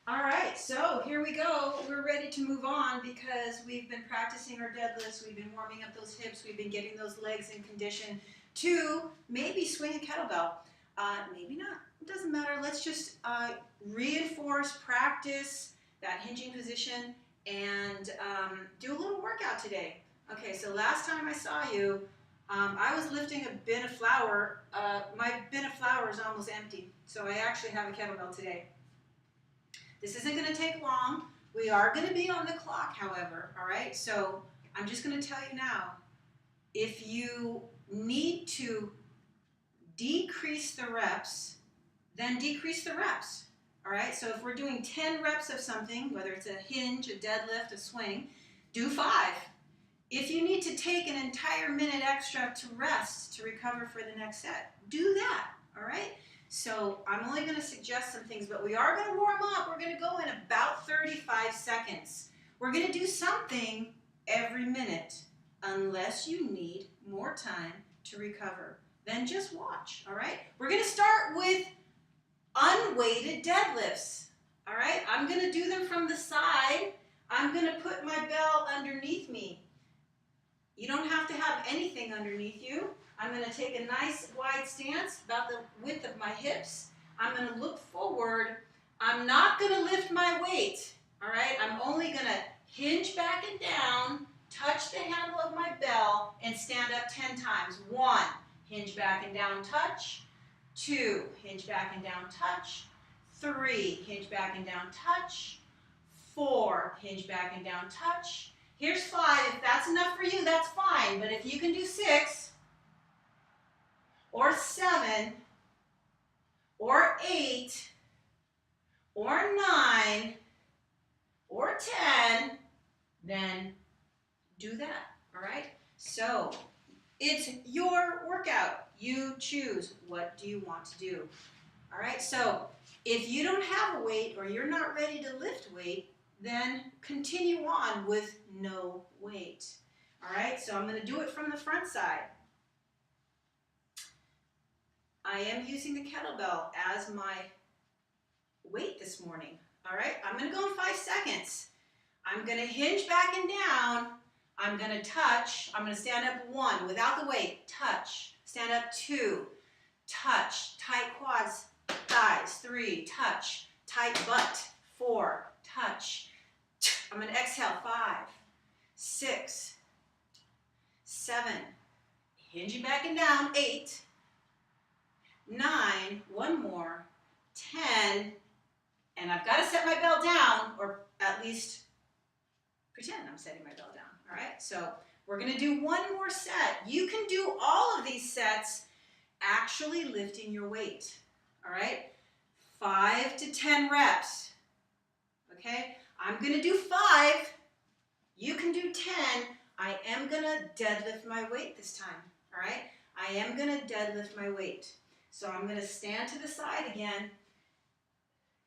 All right, so here we go. We're ready to move on because we've been practicing our deadlifts. We've been warming up those hips. We've been getting those legs in condition to maybe swing a kettlebell. Maybe not. It doesn't matter. Let's just reinforce, practice that hinging position and do a little workout today. Okay, so last time I saw you, I was lifting a bin of flour. My bin of flour is almost empty, so I actually have a kettlebell today. This isn't going to take long. We are going to be on the clock, however, all right? So I'm just going to tell you now, if you need to decrease the reps, then decrease the reps, all right? So if we're doing 10 reps of something, whether it's a hinge, a deadlift, a swing, do 5. If you need to take an entire minute extra to rest, to recover for the next set, do that, all right? So I'm only going to suggest some things, but we are going to warm up. We're going to go in about 35 seconds. We're going to do something every minute unless you need more time to recover. Then just watch, all right? We're going to start with unweighted deadlifts, all right? I'm going to do them from the side. I'm going to put my bell underneath me. You don't have to have anything underneath you. I'm going to take a nice wide stance, about the width of my hips. I'm going to look forward. I'm not going to lift my weight, all right? I'm only going to hinge back and down, touch the handle of my bell, and stand up 10 times. 1, hinge back and down, touch. 2, hinge back and down, touch. 3, hinge back and down, touch. 4, hinge back and down, touch. Here's 5. If that's enough for you, that's fine. But if you can do 6, or 7, or 8, or 9, or 10, then do that, all right? So it's your workout. You choose. What do you want to do? All right, so if you don't have a weight or you're not ready to lift weight, then continue on with no weight. All right, so I'm going to do it from the front side. I am using the kettlebell as my weight this morning. All right, I'm going to go in 5 seconds. I'm going to hinge back and down. I'm going to touch. I'm going to stand up 1 without the weight. Touch. Stand up 2. Touch. Tight quads, thighs. 3. Touch. Tight butt. 4. Touch. I'm going to exhale. 5, 6, 7. Hinging back and down. 8, 9, 1 more, 10, and I've got to set my bell down, or at least pretend I'm setting my bell down, all right? So we're going to do 1 more set. You can do all of these sets actually lifting your weight, all right? 5 to 10 reps, okay? I'm going to do 5. You can do 10. I am going to deadlift my weight this time, all right? I am going to deadlift my weight. So I'm going to stand to the side again.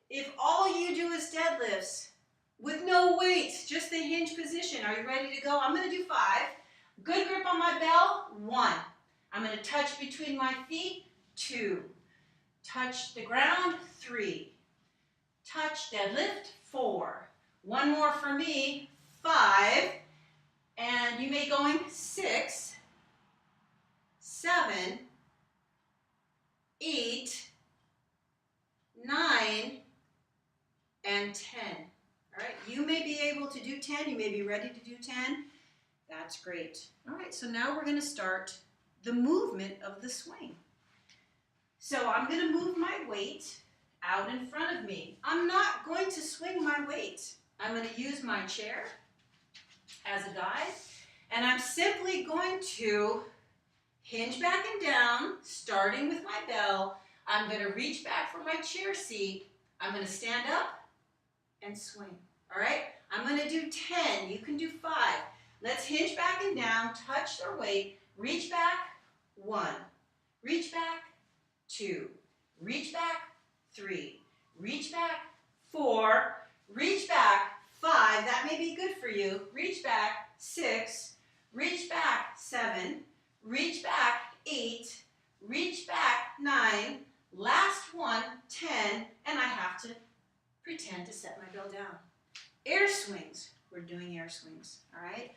If all you do is deadlifts with no weight, just the hinge position, are you ready to go? I'm going to do 5. Good grip on my bell, 1. I'm going to touch between my feet, 2. Touch the ground, 3. Touch, deadlift, 4. 1 more for me, 5. And you may go in 6, 7, 8, 9, and 10. All right, you may be able to do 10. You may be ready to do 10. That's great. All right, so now we're going to start the movement of the swing. So I'm going to move my weight out in front of me. I'm not going to swing my weight. I'm going to use my chair as a guide, and I'm simply going to hinge back and down, starting with my bell. I'm going to reach back for my chair seat. I'm going to stand up and swing. All right? I'm going to do 10. You can do 5. Let's hinge back and down, touch their weight, reach back, 1. Reach back, 2. Reach back, 3. Reach back, 4. Reach back, 5. That may be good for you. Reach back, 6. Reach back, 7. Reach back, 8, reach back, 9, last one, 10, and I have to pretend to set my bell down. Air swings. We're doing air swings, all right?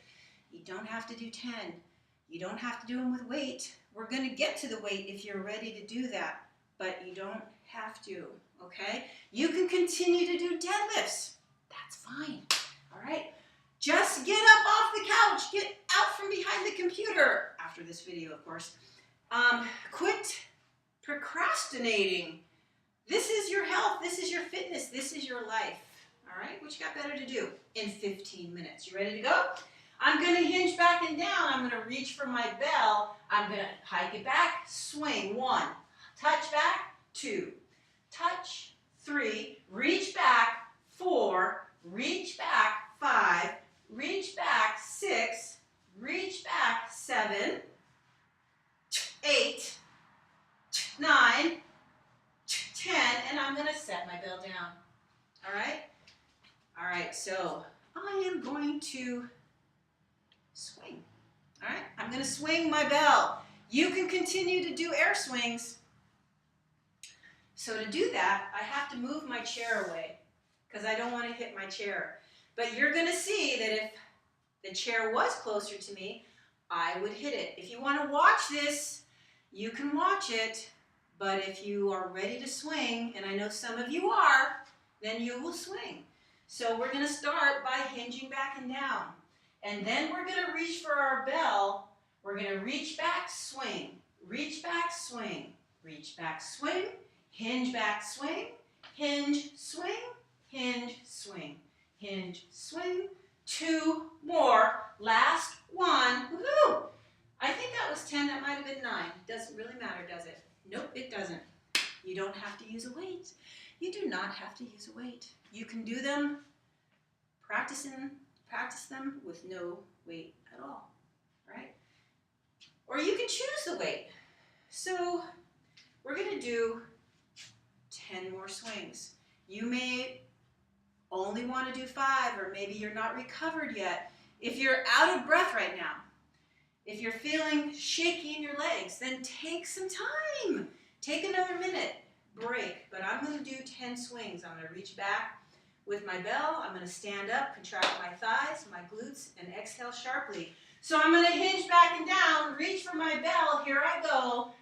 You don't have to do 10. You don't have to do them with weight. We're going to get to the weight if you're ready to do that, but you don't have to, okay? You can continue to do deadlifts. That's fine, all right? Just get up off the couch. Get out from behind the computer, after this video, of course. Quit procrastinating. This is your health. This is your fitness. This is your life, all right? What you got better to do in 15 minutes? You ready to go? I'm going to hinge back and down. I'm going to reach for my bell. I'm going to hike it back, swing. 1, touch back, 2, touch, 3, reach back, 4, reach back, 5, reach back, 6, reach back, 7, 8, 9, 10, and I'm going to set my bell down. All right? All right, so I am going to swing. All right, I'm going to swing my bell. You can continue to do air swings. So to do that, I have to move my chair away because I don't want to hit my chair. But you're going to see that if the chair was closer to me, I would hit it. If you want to watch this, you can watch it. But if you are ready to swing, and I know some of you are, then you will swing. So we're going to start by hinging back and down. And then we're going to reach for our bell. We're going to reach back, swing, reach back, swing, reach back, swing, hinge back, swing, hinge, swing, hinge, swing, hinge, swing. 2 more. Last 1. Woohoo! I think that was 10. That might have been 9. Doesn't really matter, does it? Nope, it doesn't. You don't have to use a weight. You do not have to use a weight. You can do them, practice them with no weight at all, right? Or you can choose the weight. So we're going to do 10 more swings. You may only want to do 5, or maybe you're not recovered yet. If you're out of breath right now, if you're feeling shaky in your legs, then take some time. Take another minute, break. But I'm going to do 10 swings. I'm going to reach back with my bell. I'm going to stand up, contract my thighs, my glutes, and exhale sharply. So I'm going to hinge back and down, reach for my bell. Here I go.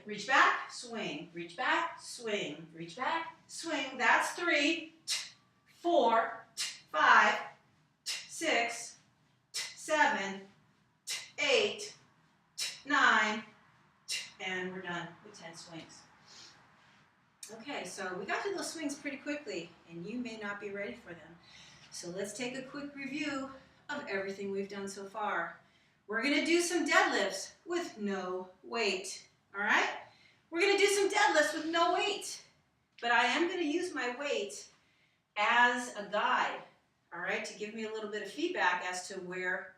Reach back, swing, reach back, swing, reach back, swing. That's 3, 4, 5, 6, 7, 8, 9, and we're done with 10 swings. Okay, so we got to those swings pretty quickly, and you may not be ready for them. So let's take a quick review of everything we've done so far. We're going to do some deadlifts with no weight, all right? We're going to do some deadlifts with no weight, but I am going to use my weight as a guide, all right, to give me a little bit of feedback as to where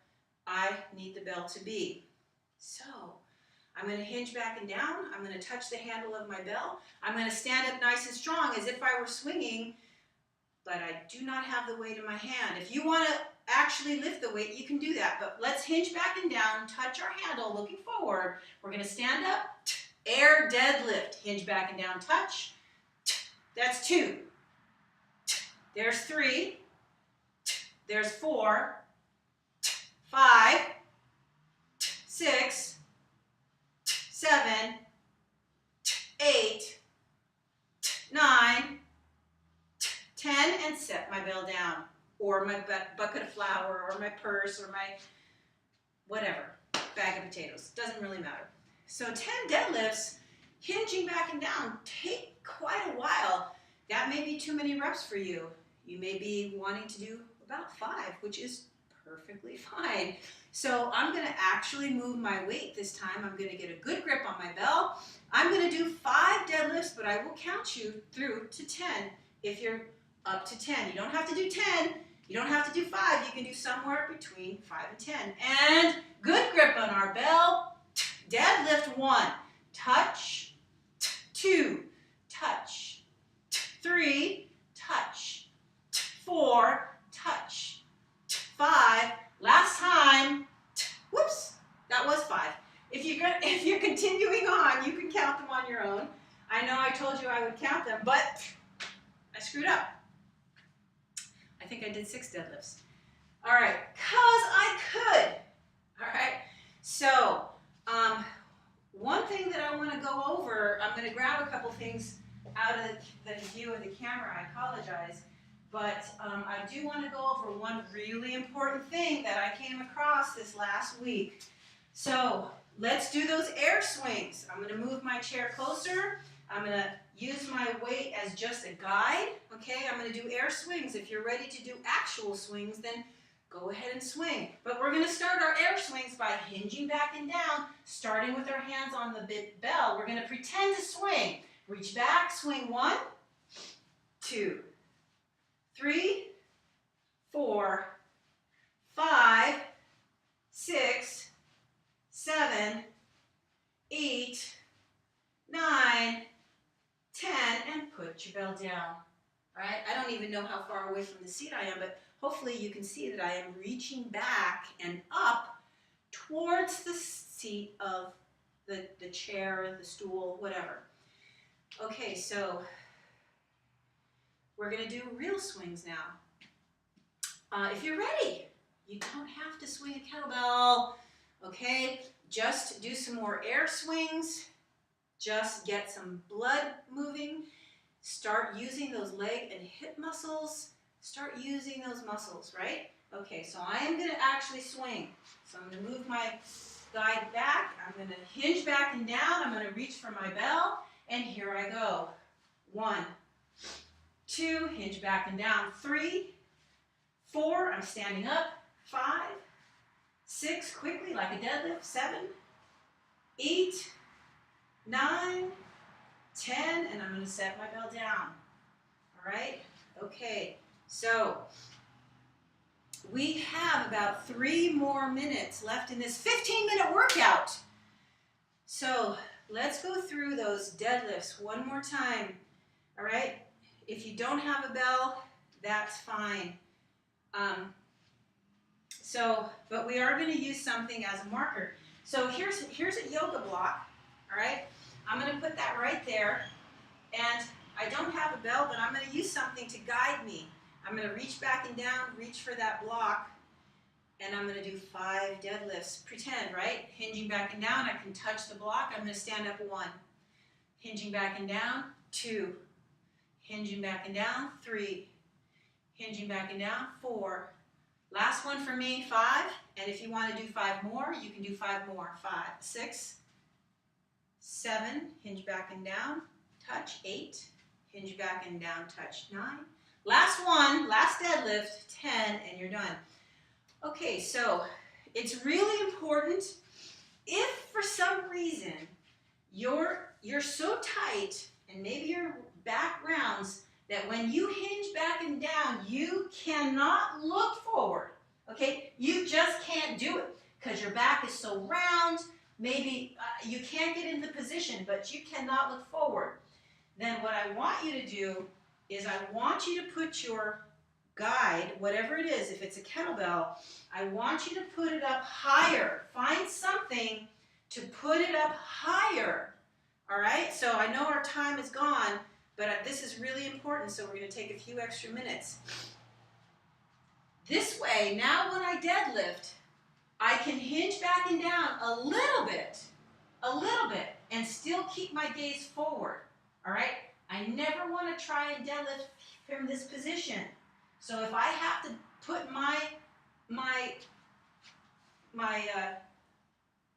I need the bell to be. So I'm going to hinge back and down. I'm going to touch the handle of my bell. I'm going to stand up nice and strong as if I were swinging, but I do not have the weight in my hand. If you want to actually lift the weight, you can do that. But let's hinge back and down, touch our handle, looking forward. We're going to stand up, air deadlift, hinge back and down, touch. That's 2. There's 3. There's 4. 5, 6, 7, 8, 9, 10, and set my bell down, or my bucket of flour, or my purse, or my whatever, bag of potatoes. Doesn't really matter. So 10 deadlifts, hinging back and down, take quite a while. That may be too many reps for you. You may be wanting to do about 5, which is perfectly fine. So I'm going to actually move my weight this time. I'm going to get a good grip on my bell. I'm going to do 5 deadlifts, but I will count you through to 10 if you're up to 10. You don't have to do 10. You don't have to do 5. You can do somewhere between 5 and 10. And good grip on our bell. Deadlift 1. Touch. 2. Touch. 3. Touch. 4. Touch. 5. Last time. Whoops. That was 5. If you're continuing on, you can count them on your own. I know I told you I would count them, but I screwed up. think I did 6 deadlifts. All right, cause I could. All right, so one thing that I want to go over, I'm going to grab a couple things out of the view of the camera. I apologize, but I do want to go over one really important thing that I came across this last week. So let's do those air swings. I'm going to move my chair closer. I'm going to use my weight as just a guide. Okay, I'm going to do air swings. If you're ready to do actual swings, then go ahead and swing. But we're going to start our air swings by hinging back and down, starting with our hands on the bell. We're going to pretend to swing. Reach back, swing 1, 2, 3, 4, 5, 6, 7, 8, 9, 10, and put your bell down. All right? I don't even know how far away from the seat I am, but hopefully you can see that I am reaching back and up towards the seat of the chair, the stool, whatever. Okay, so we're going to do real swings now. If you're ready, you don't have to swing a kettlebell, okay? Just do some more air swings. Just get some blood moving. Start using those leg and hip muscles. Start using those muscles, right? Okay, so I am going to actually swing. So I'm going to move my guide back. I'm going to hinge back and down. I'm going to reach for my bell. And here I go. 1, 2, hinge back and down. 3, 4, I'm standing up. 5, 6, quickly like a deadlift. 7, 8, 9, 10, and I'm going to set my bell down. All right? Okay, so we have about 3 more minutes left in this 15-minute workout. So let's go through those deadlifts one more time. All right? If you don't have a bell, that's fine. But we are going to use something as a marker. So here's a yoga block. All right? I'm going to put that right there. And I don't have a bell, but I'm going to use something to guide me. I'm going to reach back and down, reach for that block, and I'm going to do 5 deadlifts. Pretend, right? Hinging back and down, I can touch the block. I'm going to stand up 1. Hinging back and down, 2. Hinging back and down, 3. Hinging back and down, 4. Last one for me, 5. And if you want to do 5 more, you can do 5 more. 5, 6, 7, hinge back and down, touch, 8. Hinge back and down, touch, 9. Last one, last deadlift, 10, and you're done. Okay, so it's really important. If for some reason you're so tight and maybe your back rounds that when you hinge back and down, you cannot look forward. Okay, you just can't do it because your back is so round. Maybe you can't get into position, but you cannot look forward. Then what I want you to do is I want you to put your guide, whatever it is, if it's a kettlebell, I want you to put it up higher. Find something to put it up higher. All right? So I know our time is gone, but this is really important, so we're going to take a few extra minutes. This way, now when I deadlift, I can hinge back and down a little bit, and still keep my gaze forward. All right? I never want to try and deadlift from this position. So if I have to put my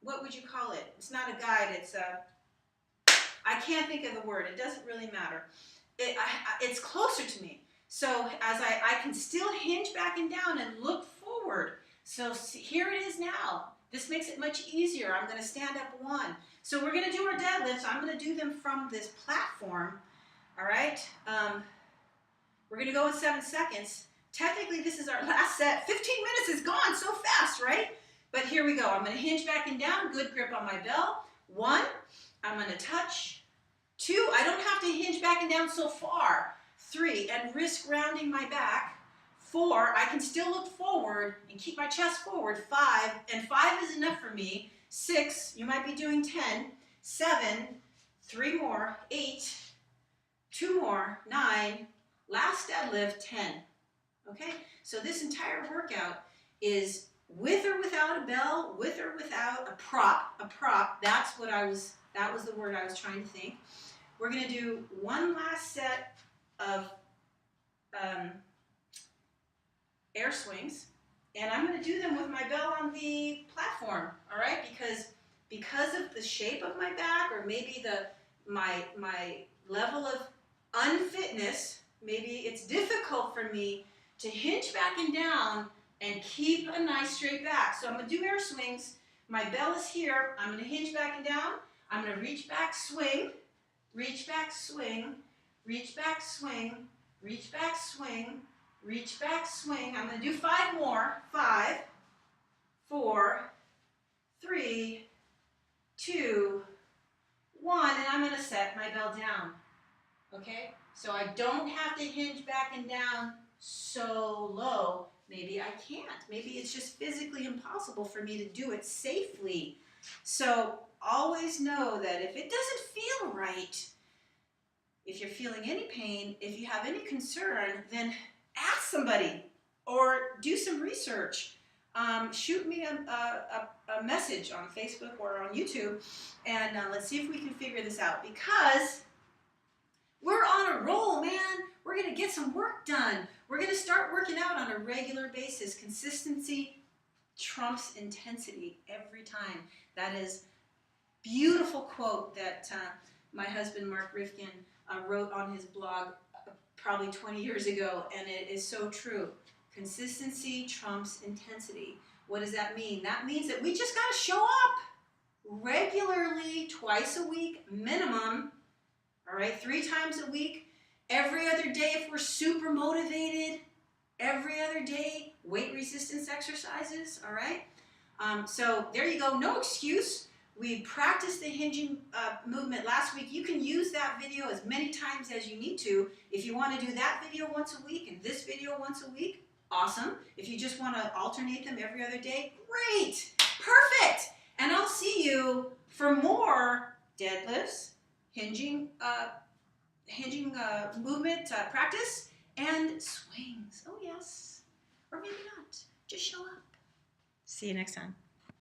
what would you call it? It's not a guide. It's I can't think of the word. It doesn't really matter. It's closer to me. So as I can still hinge back and down and look forward. So see, here it is now. This makes it much easier. I'm going to stand up 1. So we're going to do our deadlifts. I'm going to do them from this platform. All right? We're going to go in 7 seconds. Technically, this is our last set. 15 minutes is gone so fast, right? But here we go. I'm going to hinge back and down. Good grip on my bell. 1. I'm going to touch. 2. I don't have to hinge back and down so far. 3. And risk rounding my back. 4. I can still look forward and keep my chest forward. 5. And 5 is enough for me. 6. You might be doing 10. 7. 3 more. 8. 2 more. 9. Last deadlift, 10. Okay, so this entire workout is with or without a bell, with or without a prop. A prop, that was the word I was trying to think. We're gonna do one last set of air swings, and I'm gonna do them with my bell on the platform, all right? Because of the shape of my back, or maybe my level of unfitness, maybe it's difficult for me to hinge back and down and keep a nice straight back. So I'm gonna do air swings. My bell is here. I'm gonna hinge back and down. I'm gonna reach back, swing, reach back, swing, reach back, swing, reach back, swing, reach back, swing. I'm gonna do 5 more. 5, 4, 3, 2, 1, and I'm gonna set my bell down. Okay? So I don't have to hinge back and down so low. Maybe I can't. Maybe it's just physically impossible for me to do it safely. So always know that if it doesn't feel right, if you're feeling any pain, if you have any concern, then ask somebody or do some research. Shoot me a message on Facebook or on YouTube, and let's see if we can figure this out, because we're on a roll, man. We're going to get some work done. We're going to start working out on a regular basis. Consistency trumps intensity every time. That is a beautiful quote that my husband, Mark Rifkin, wrote on his blog probably 20 years ago, and it is so true. Consistency trumps intensity. What does that mean? That means that we just got to show up regularly, twice a week minimum, all right, 3 times a week, every other day if we're super motivated, every other day, weight resistance exercises, all right? So there you go, no excuse. We practiced the hinging movement last week. You can use that video as many times as you need to. If you want to do that video once a week and this video once a week, awesome. If you just want to alternate them every other day, great, perfect. And I'll see you for more deadlifts, hinging movement practice, and swings. Oh yes, or maybe not. Just show up. See you next time.